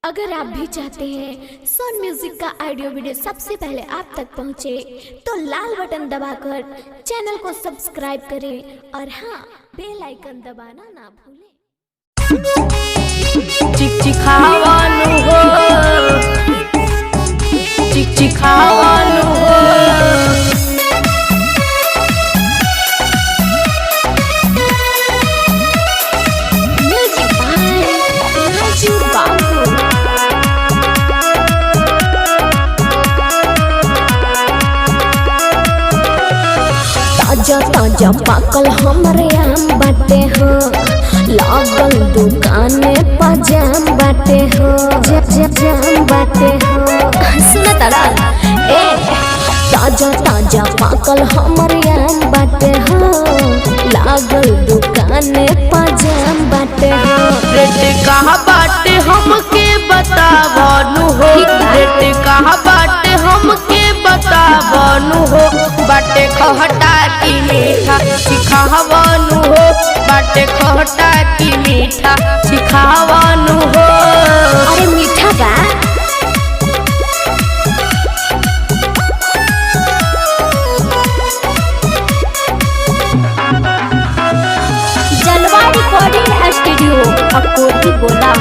अगर आप भी चाहते हैं सोन म्यूजिक का ऑडियो वीडियो सबसे पहले आप तक पहुंचे, तो लाल बटन दबाकर चैनल को सब्सक्राइब करें और हाँ, बेल आइकन दबाना ना भूलें। चिक चिखावानु हो, चिक चिखावानु हो। म्यूजिक बाय राजू बाबू। ताजा ताजा पाकल हमरे आम बाटे हो, लागल दुकाने पजाम बाटे हो, जाम बाटे हो। सुना तारा ए, ताजा ताजा पाकल हमरे आम बाटे हो, लागल दुकाने पजाम बाटे हो। रेट कहाँ बाटे हमके बतावनु हो, रेट कहाँ बाटे हमके बतावनु हो। बाटे खहटा की मीठा सिखावनु हो, बाटे खहटा की मीठा सिखावनु हो। अरे मीठा बा जलवा रिकॉर्डिंग स्टूडियो अकोटी बोला।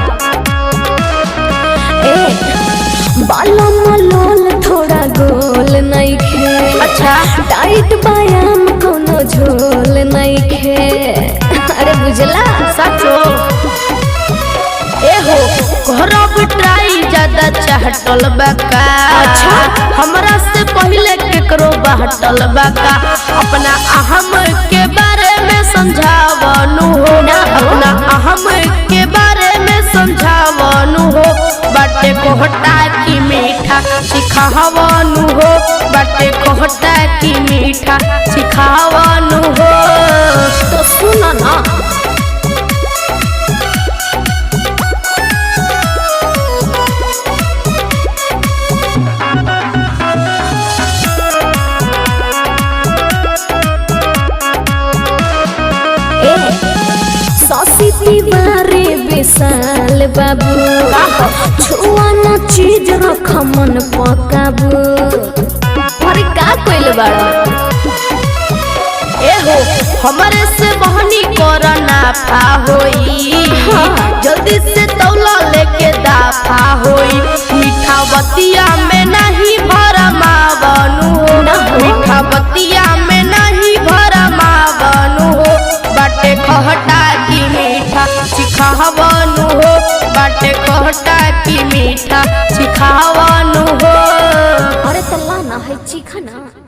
बाला मलोल थोड़ा गोल नहीं खे, अच्छा टाइट बायाम कोनो झोल नहीं खे। अरे बुझला सचो एहो घरब ट्राई ज्यादा चाहटल बका। अच्छा हमरा से पहले केकरो बाहटल बका। अपना अहम के बारे में समझावनु हो ना, अपना अहम के बारे में समझावनु हो। बाटे कोहटा की मीठा सिखावनु हो, बाटे कोहटा की मीठा सिखावनु हो। तो सुनो ना, सौसी तिवारी विशाल बाबू, छुआना चीज रख मन पकाबू। अरे का कोइल बाड़ा एहो हमरे से बहनी करना फा होई, जल्दी से तौला लेके दाफा होई। मीठा बतिया में नहीं भरमा बनू हो, मीठा बतिया में नहीं भरमा बनू हो। बाटे खहटा की मीठा सिखावनु हो, बाटे खहटा की मीठा सिखावनु हो। अरे तल्ला ना है चिखना।